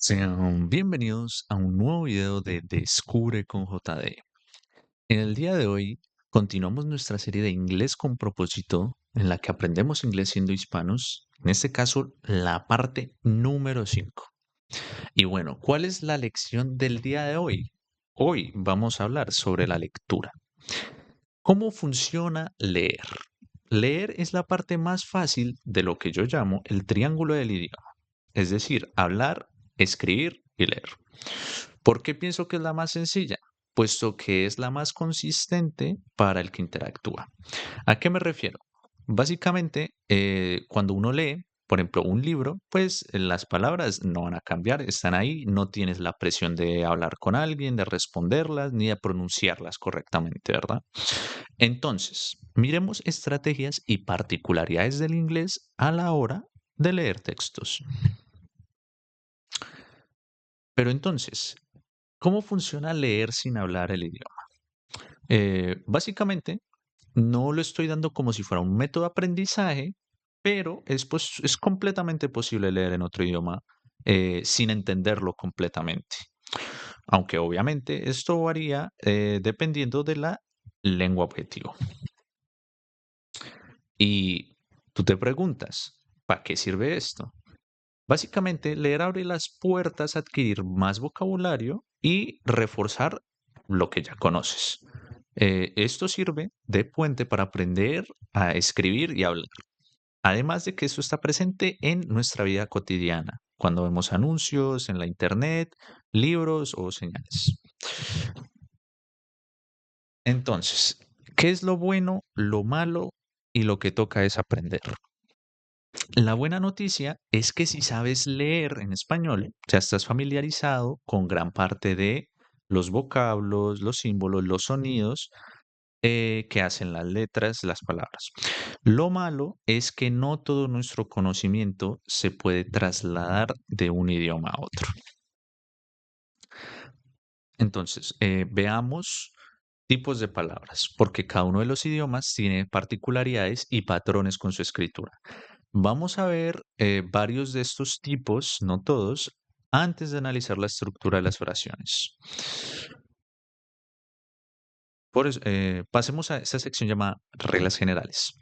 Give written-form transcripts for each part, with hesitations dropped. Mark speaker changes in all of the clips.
Speaker 1: Sean bienvenidos a un nuevo video de Descubre con JD. En el día de hoy continuamos nuestra serie de inglés con propósito en la que aprendemos inglés siendo hispanos, en este caso la parte número 5. Y bueno, ¿cuál es la lección del día de hoy? Hoy vamos a hablar sobre la lectura. ¿Cómo funciona leer? Leer es la parte más fácil de lo que yo llamo el triángulo del idioma, es decir, hablar, escribir y leer. ¿Por qué pienso que es la más sencilla? Puesto que es la más consistente para el que interactúa. ¿A qué me refiero? Básicamente, cuando uno lee, por ejemplo, un libro, pues las palabras no van a cambiar, están ahí, no tienes la presión de hablar con alguien, de responderlas, ni de pronunciarlas correctamente, ¿verdad? Entonces, miremos estrategias y particularidades del inglés a la hora de leer textos. Pero entonces, ¿cómo funciona leer sin hablar el idioma? Básicamente, no lo estoy dando como si fuera un método de aprendizaje, pero es completamente posible leer en otro idioma sin entenderlo completamente. Aunque obviamente esto varía dependiendo de la lengua objetivo. Y tú te preguntas, ¿para qué sirve esto? Básicamente, leer abre las puertas a adquirir más vocabulario y reforzar lo que ya conoces. Esto sirve de puente para aprender a escribir y hablar. Además de que esto está presente en nuestra vida cotidiana, cuando vemos anuncios en la internet, libros o señales. Entonces, ¿qué es lo bueno, lo malo y lo que toca es aprender? La buena noticia es que si sabes leer en español, ya estás familiarizado con gran parte de los vocablos, los símbolos, los sonidos que hacen las letras, las palabras. Lo malo es que no todo nuestro conocimiento se puede trasladar de un idioma a otro. Entonces, veamos tipos de palabras, porque cada uno de los idiomas tiene particularidades y patrones con su escritura. Vamos a ver varios de estos tipos, no todos, antes de analizar la estructura de las oraciones. Pasemos a esta sección llamada reglas generales.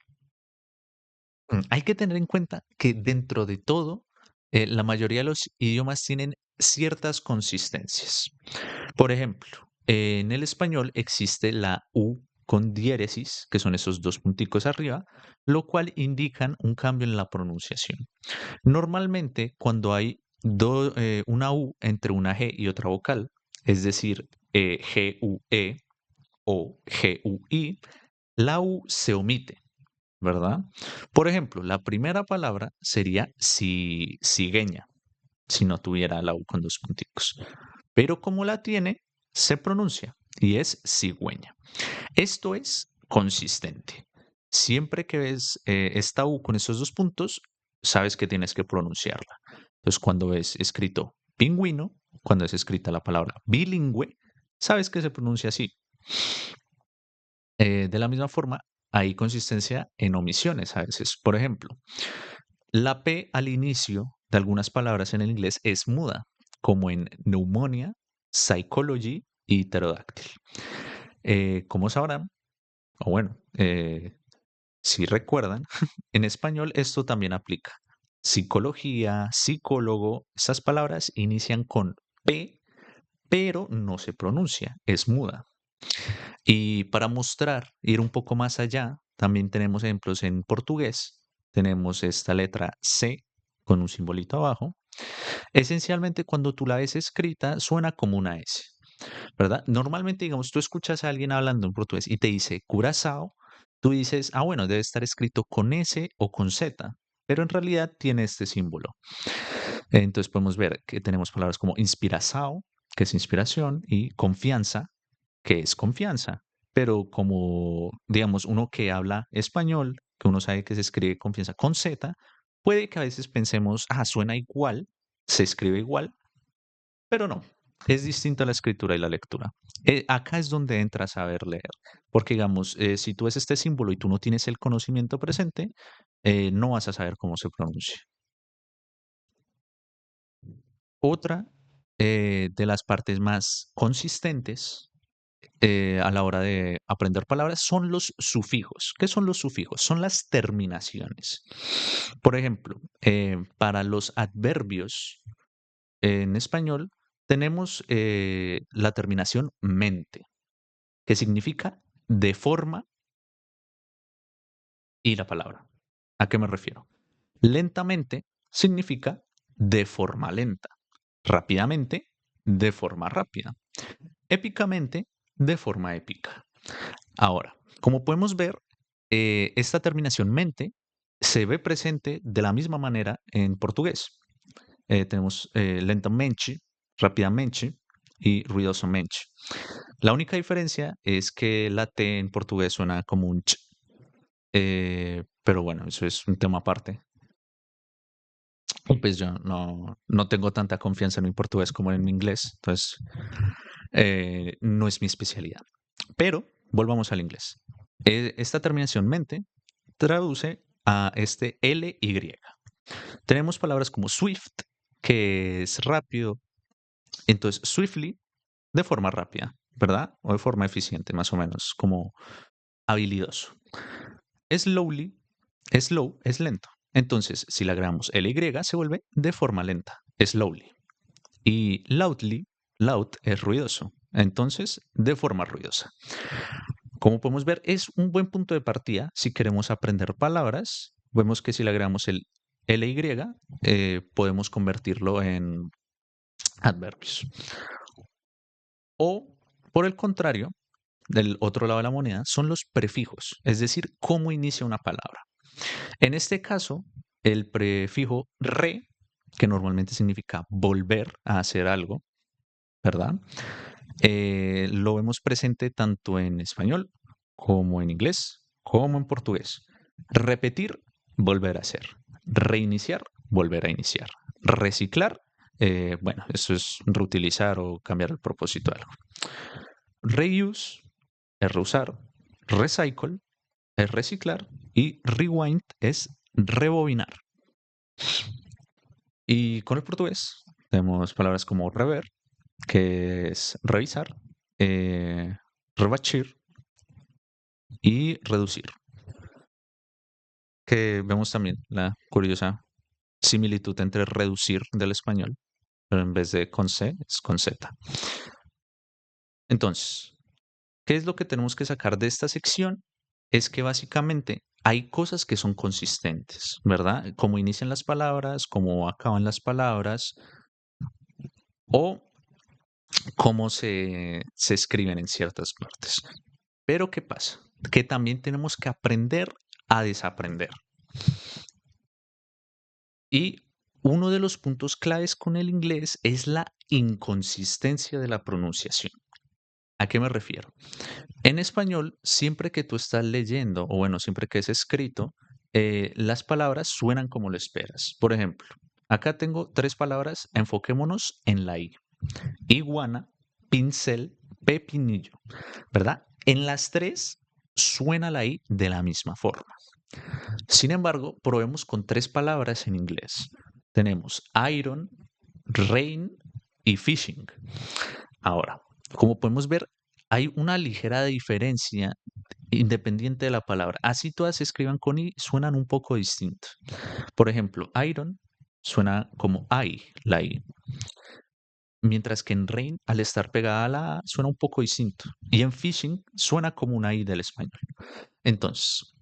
Speaker 1: Hay que tener en cuenta que dentro de todo, la mayoría de los idiomas tienen ciertas consistencias. Por ejemplo, en el español existe la U con diéresis, que son esos dos punticos arriba, lo cual indican un cambio en la pronunciación. Normalmente, cuando hay una U entre una G y otra vocal, es decir, G-U-E o G-U-I, la U se omite, ¿verdad? Por ejemplo, la primera palabra sería cigueña, si no tuviera la U con dos punticos. Pero como la tiene, se pronuncia y es cigüeña. Esto es consistente. Siempre que ves esta U con esos dos puntos, sabes que tienes que pronunciarla. Entonces, cuando ves escrito pingüino, cuando es escrita la palabra bilingüe, sabes que se pronuncia así. De la misma forma, hay consistencia en omisiones a veces. Por ejemplo, la P al inicio de algunas palabras en el inglés es muda, como en pneumonia, psychology y pterodáctil. Como sabrán, o bueno, si recuerdan, en español esto también aplica. Psicología, psicólogo, estas palabras inician con P, pero no se pronuncia, es muda. Y para mostrar, ir un poco más allá, también tenemos ejemplos en portugués. Tenemos esta letra C con un simbolito abajo. Esencialmente, cuando tú la ves escrita, suena como una S, ¿verdad? Normalmente, digamos, tú escuchas a alguien hablando en portugués y te dice Curazao, tú dices, ah, bueno, debe estar escrito con S o con Z, pero en realidad tiene este símbolo. Entonces podemos ver que tenemos palabras como inspiração, que es inspiración, y confianza, que es confianza. Pero como, digamos, uno que habla español, que uno sabe que se escribe confianza con Z, puede que a veces pensemos, ah, suena igual, se escribe igual, pero no, es distinta la escritura y la lectura. Acá es donde entras a saber leer, porque digamos, si tú ves este símbolo y tú no tienes el conocimiento presente, no vas a saber cómo se pronuncia. Otra de las partes más consistentes a la hora de aprender palabras son los sufijos. ¿Qué son los sufijos? Son las terminaciones. Por ejemplo, para los adverbios en español tenemos la terminación mente, que significa de forma y la palabra. ¿A qué me refiero? Lentamente significa de forma lenta. Rápidamente, de forma rápida. Épicamente, de forma épica. Ahora, como podemos ver, esta terminación mente se ve presente de la misma manera en portugués. Tenemos lentamente, rápidamente y ruidosamente. La única diferencia es que la T en portugués suena como un ch, pero bueno, eso es un tema aparte. Y pues yo no tengo tanta confianza en mi portugués como en mi inglés, entonces no es mi especialidad. Pero volvamos al inglés. Esta terminación mente traduce a este LY. Tenemos palabras como swift, que es rápido, entonces swiftly de forma rápida, ¿verdad? O de forma eficiente, más o menos, como habilidoso. Slowly, slow es lento. Entonces, si le agregamos LY, se vuelve de forma lenta, slowly. Y loudly, loud es ruidoso. Entonces, de forma ruidosa. Como podemos ver, es un buen punto de partida si queremos aprender palabras. Vemos que si le agregamos el LY, podemos convertirlo en adverbios. O, por el contrario, del otro lado de la moneda, son los prefijos, es decir, cómo inicia una palabra. En este caso, el prefijo re, que normalmente significa volver a hacer algo, ¿verdad? Lo vemos presente tanto en español como en inglés, como en portugués. Repetir, volver a hacer. Reiniciar, volver a iniciar. Reciclar, bueno, eso es reutilizar o cambiar el propósito de algo. Reuse es reusar. Recycle es reciclar. Y rewind es rebobinar. Y con el portugués tenemos palabras como rever, que es revisar, eh, rebachir y reducir, que vemos también la curiosa similitud entre reducir del español, pero en vez de con C es con Z. Entonces, ¿qué es lo que tenemos que sacar de esta sección? Es que básicamente hay cosas que son consistentes, ¿verdad? Cómo inician las palabras, cómo acaban las palabras o cómo se escriben en ciertas partes. Pero ¿qué pasa? Que también tenemos que aprender a desaprender. Y uno de los puntos claves con el inglés es la inconsistencia de la pronunciación. ¿A qué me refiero? En español, siempre que tú estás leyendo, o bueno, siempre que es escrito, las palabras suenan como lo esperas. Por ejemplo, acá tengo tres palabras, enfoquémonos en la I. Iguana, pincel, pepinillo, ¿verdad? En las tres suena la I de la misma forma. Sin embargo, probemos con tres palabras en inglés. Tenemos iron, rain y fishing. Ahora, como podemos ver, hay una ligera diferencia independiente de la palabra. Así todas se escriban con I, suenan un poco distinto. Por ejemplo, iron suena como I, la I. Mientras que en rain, al estar pegada a la A, suena un poco distinto. Y en fishing suena como una I del español. Entonces,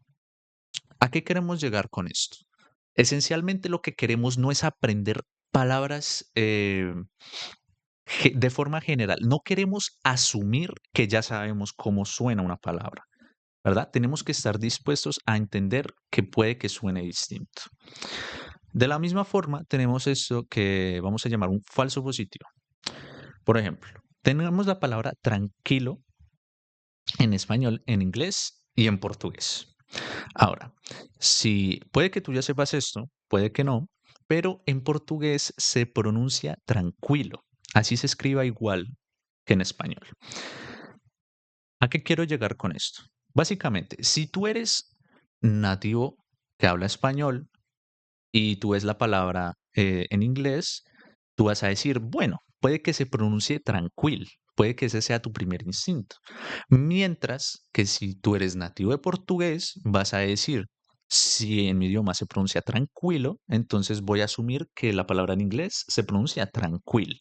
Speaker 1: ¿a qué queremos llegar con esto? Esencialmente lo que queremos no es aprender palabras de forma general. No queremos asumir que ya sabemos cómo suena una palabra, ¿verdad? Tenemos que estar dispuestos a entender que puede que suene distinto. De la misma forma, tenemos esto que vamos a llamar un falso positivo. Por ejemplo, tenemos la palabra tranquilo en español, en inglés y en portugués. Ahora, si puede que tú ya sepas esto, puede que no, pero en portugués se pronuncia tranquilo. Así se escriba igual que en español. ¿A qué quiero llegar con esto? Básicamente, si tú eres nativo que habla español y tú ves la palabra en inglés, tú vas a decir, bueno, puede que se pronuncie tranquil, puede que ese sea tu primer instinto. Mientras que si tú eres nativo de portugués, vas a decir, si en mi idioma se pronuncia tranquilo, entonces voy a asumir que la palabra en inglés se pronuncia tranquil.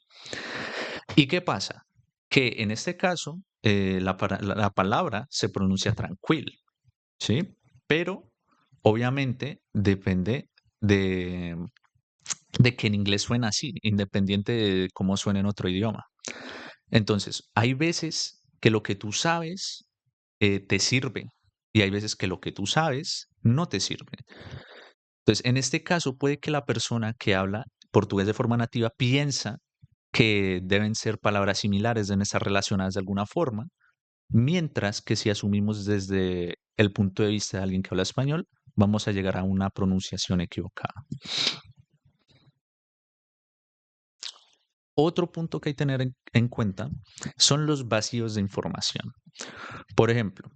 Speaker 1: ¿Y qué pasa? Que en este caso, la palabra se pronuncia tranquil, ¿sí? Pero obviamente depende de, de que en inglés suena así, independiente de cómo suene en otro idioma. Entonces, hay veces que lo que tú sabes te sirve y hay veces que lo que tú sabes no te sirve. Entonces, en este caso, puede que la persona que habla portugués de forma nativa piensa que deben ser palabras similares, deben estar relacionadas de alguna forma, mientras que si asumimos desde el punto de vista de alguien que habla español, vamos a llegar a una pronunciación equivocada. Otro punto que hay que tener en cuenta son los vacíos de información. Por ejemplo,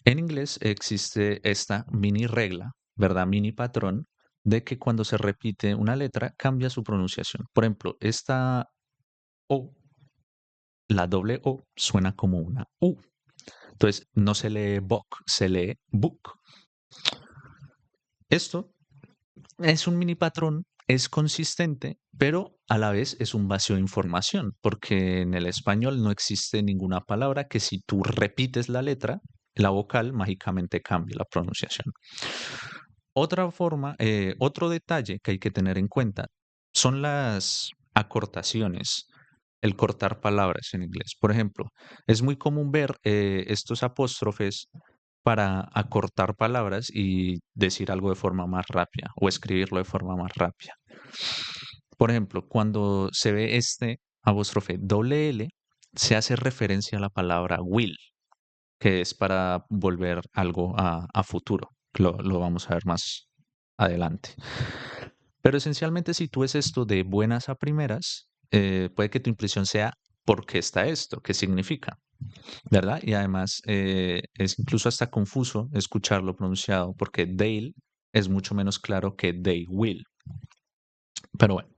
Speaker 1: en inglés existe esta mini regla, ¿verdad? Mini patrón de que cuando se repite una letra cambia su pronunciación. Por ejemplo, esta O, la doble O, suena como una U. Entonces, no se lee book, se lee book. Esto es un mini patrón, es consistente, pero a la vez es un vacío de información, porque en el español no existe ninguna palabra que si tú repites la letra, la vocal mágicamente cambie la pronunciación. Otra forma, otro detalle que hay que tener en cuenta son las acortaciones, el cortar palabras en inglés. Por ejemplo, es muy común ver estos apóstrofes para acortar palabras y decir algo de forma más rápida o escribirlo de forma más rápida. Por ejemplo, cuando se ve este apóstrofe doble L, se hace referencia a la palabra will, que es para volver algo a futuro. Lo vamos a ver más adelante. Pero esencialmente, si tú ves esto de buenas a primeras, puede que tu impresión sea ¿por qué está esto? ¿Qué significa? ¿Verdad? Y además es incluso hasta confuso escucharlo pronunciado porque Dale es mucho menos claro que they will. Pero bueno,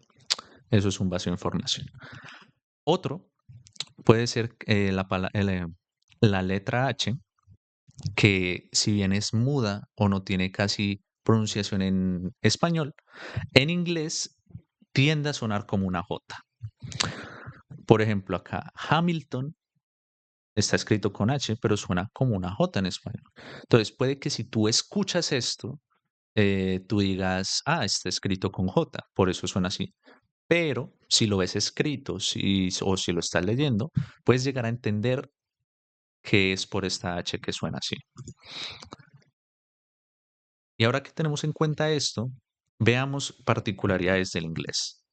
Speaker 1: eso es un vacío de información. Otro puede ser la letra H, que si bien es muda o no tiene casi pronunciación en español, en inglés tiende a sonar como una J. Por ejemplo, acá Hamilton está escrito con H, pero suena como una J en español. Entonces, puede que si tú escuchas esto, tú digas, ah, está escrito con J, por eso suena así. Pero si lo ves escrito o si lo estás leyendo, puedes llegar a entender que es por esta H que suena así. Y ahora que tenemos en cuenta esto, veamos particularidades del inglés.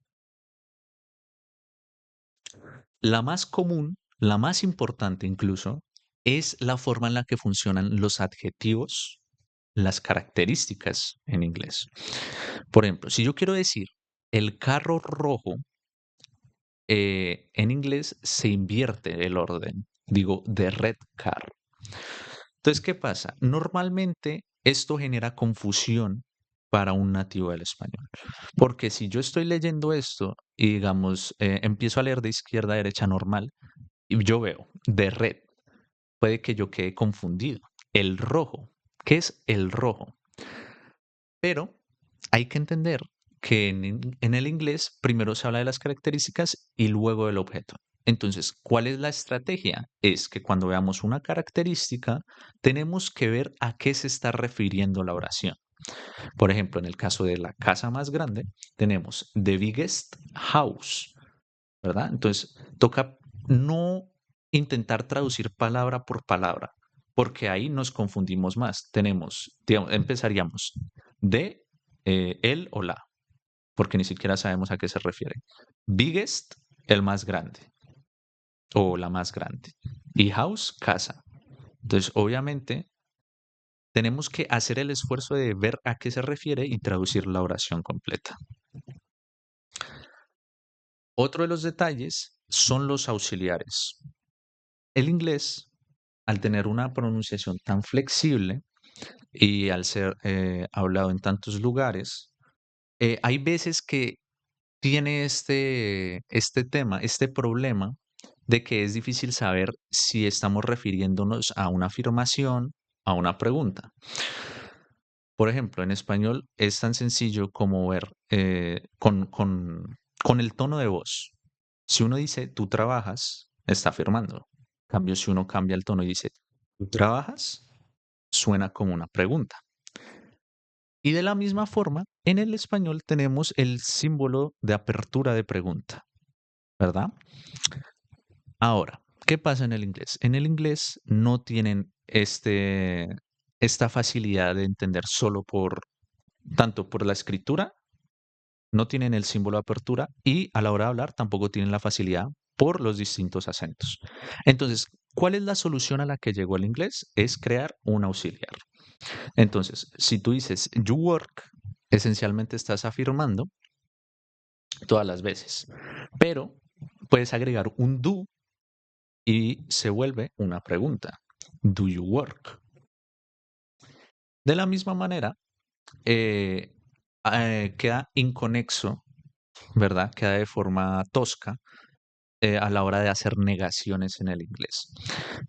Speaker 1: La más común, la más importante incluso, es la forma en la que funcionan los adjetivos, las características en inglés. Por ejemplo, si yo quiero decir el carro rojo, en inglés se invierte el orden. Digo, the red car. Entonces, ¿qué pasa? Normalmente esto genera confusión para un nativo del español. Porque si yo estoy leyendo esto y digamos, empiezo a leer de izquierda a derecha normal, y yo veo de red, puede que yo quede confundido. El rojo, ¿qué es el rojo? Pero hay que entender que en el inglés primero se habla de las características y luego del objeto. Entonces, ¿cuál es la estrategia? Es que cuando veamos una característica, tenemos que ver a qué se está refiriendo la oración. Por ejemplo, en el caso de la casa más grande, tenemos the biggest house, ¿verdad? Entonces, toca no intentar traducir palabra por palabra, porque ahí nos confundimos más. Tenemos, digamos, empezaríamos de el o la, porque ni siquiera sabemos a qué se refiere. Biggest, el más grande o la más grande. Y house, casa. Entonces, obviamente, tenemos que hacer el esfuerzo de ver a qué se refiere y traducir la oración completa. Otro de los detalles son los auxiliares. El inglés, al tener una pronunciación tan flexible y al ser hablado en tantos lugares, hay veces que tiene este tema, este problema de que es difícil saber si estamos refiriéndonos a una afirmación, a una pregunta. Por ejemplo, en español es tan sencillo como ver con el tono de voz. Si uno dice tú trabajas, está afirmando. En cambio, si uno cambia el tono y dice tú trabajas, suena como una pregunta. Y de la misma forma, en el español tenemos el símbolo de apertura de pregunta, ¿verdad? Ahora, ¿qué pasa en el inglés? En el inglés no tienen esta facilidad de entender solo tanto por la escritura, no tienen el símbolo de apertura y a la hora de hablar tampoco tienen la facilidad por los distintos acentos. Entonces, ¿cuál es la solución a la que llegó el inglés? Es crear un auxiliar. Entonces, si tú dices you work, esencialmente estás afirmando todas las veces, pero puedes agregar un do y se vuelve una pregunta. Do you work? De la misma manera, eh, queda inconexo, ¿verdad? Queda de forma tosca a la hora de hacer negaciones en el inglés.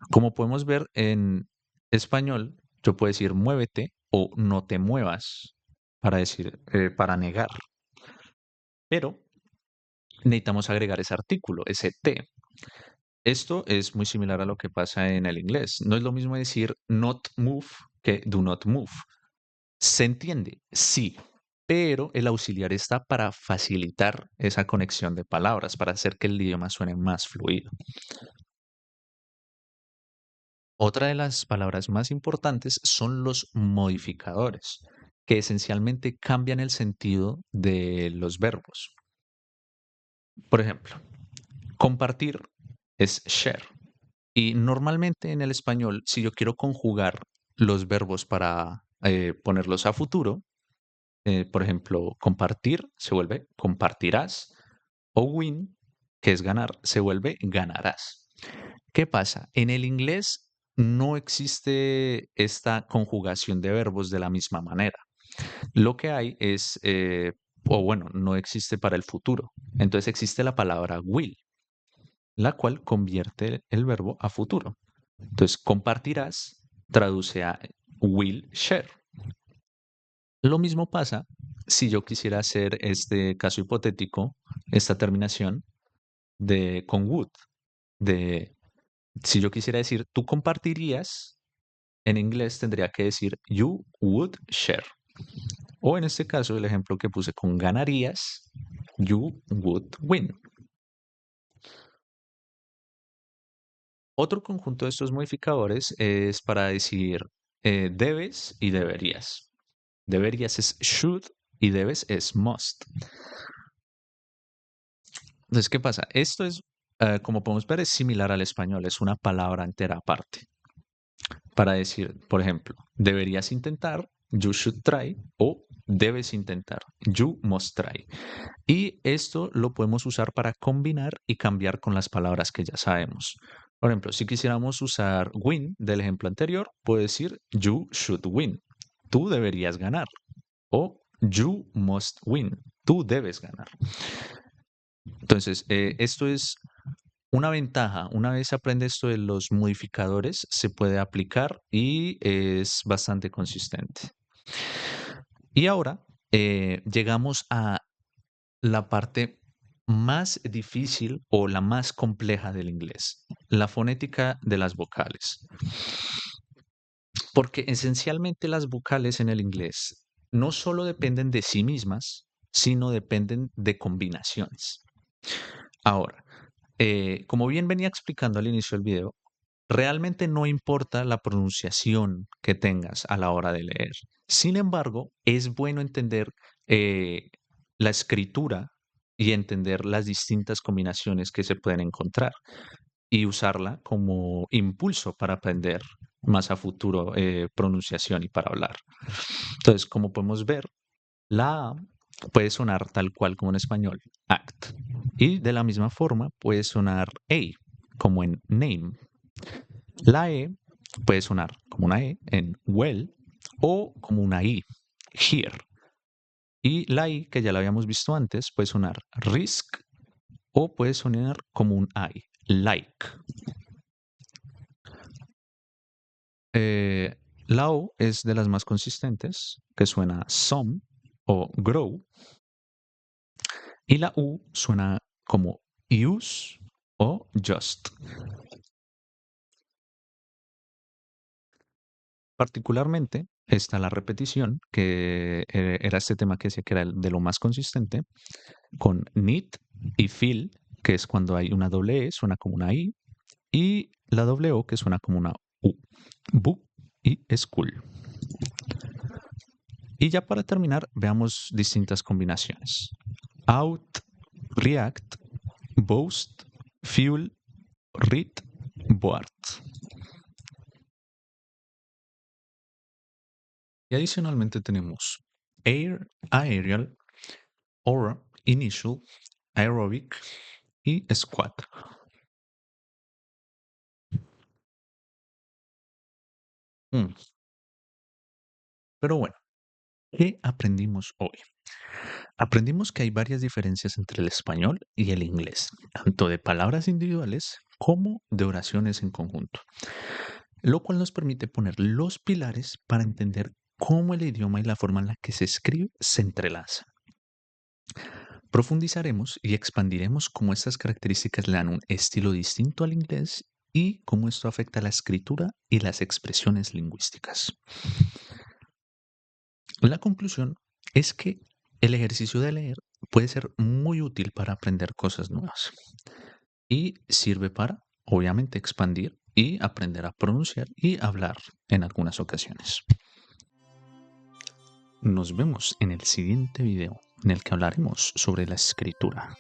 Speaker 1: Como podemos ver en español, yo puedo decir muévete o no te muevas para decir, para negar, pero necesitamos agregar ese artículo, ese te. Esto es muy similar a lo que pasa en el inglés. No es lo mismo decir not move que do not move. Se entiende, sí, pero el auxiliar está para facilitar esa conexión de palabras, para hacer que el idioma suene más fluido. Otra de las palabras más importantes son los modificadores, que esencialmente cambian el sentido de los verbos. Por ejemplo, compartir es share. Y normalmente en el español, si yo quiero conjugar los verbos para ponerlos a futuro, por ejemplo, compartir se vuelve compartirás o win, que es ganar, se vuelve ganarás. ¿Qué pasa? En el inglés no existe esta conjugación de verbos de la misma manera. Lo que hay es, o bueno, no existe para el futuro. Entonces existe la palabra will, la cual convierte el verbo a futuro. Entonces, compartirás traduce a will share. Lo mismo pasa si yo quisiera hacer este caso hipotético, esta terminación de con would, de si yo quisiera decir tú compartirías, en inglés tendría que decir you would share. O en este caso, el ejemplo que puse con ganarías, you would win. Otro conjunto de estos modificadores es para decir debes y deberías. Deberías es should y debes es must. Entonces, ¿qué pasa? Esto es, como podemos ver, es similar al español, es una palabra entera aparte. Para decir, por ejemplo, deberías intentar, you should try, o debes intentar, you must try. Y esto lo podemos usar para combinar y cambiar con las palabras que ya sabemos. Por ejemplo, si quisiéramos usar win del ejemplo anterior, puedo decir you should win. Tú deberías ganar. O you must win. Tú debes ganar. Entonces, esto es una ventaja. Una vez aprende esto de los modificadores, se puede aplicar y es bastante consistente. Y ahora llegamos a la parte más difícil o la más compleja del inglés, la fonética de las vocales. Porque esencialmente las vocales en el inglés no solo dependen de sí mismas, sino dependen de combinaciones. Ahora, como bien venía explicando al inicio del video, realmente no importa la pronunciación que tengas a la hora de leer. Sin embargo, es bueno entender eh, la escritura y entender las distintas combinaciones que se pueden encontrar y usarla como impulso para aprender más a futuro pronunciación y para hablar. Entonces, como podemos ver, la A puede sonar tal cual como en español, act. Y de la misma forma puede sonar A, como en name. La E puede sonar como una E en well o como una I, here. Y la I, que ya la habíamos visto antes, puede sonar risk o puede sonar como un I, like. Eh, la O es de las más consistentes, que suena some o grow. Y la U suena como use o just. Particularmente está la repetición, que era este tema que decía que era de lo más consistente, con need y feel, que es cuando hay una doble E, suena como una I, y la doble O, que suena como una U. Book y school. Y ya para terminar, veamos distintas combinaciones. Out, react, boast, fuel, read, board. Y adicionalmente tenemos air, aerial, aura, initial, aerobic y squat. Mm, Pero bueno, ¿qué aprendimos hoy? Aprendimos que hay varias diferencias entre el español y el inglés, tanto de palabras individuales como de oraciones en conjunto, lo cual nos permite poner los pilares para entender cómo el idioma y la forma en la que se escribe se entrelazan. Profundizaremos y expandiremos cómo estas características le dan un estilo distinto al inglés y cómo esto afecta la escritura y las expresiones lingüísticas. La conclusión es que el ejercicio de leer puede ser muy útil para aprender cosas nuevas y sirve para, obviamente, expandir y aprender a pronunciar y hablar en algunas ocasiones. Nos vemos en el siguiente video en el que hablaremos sobre la escritura.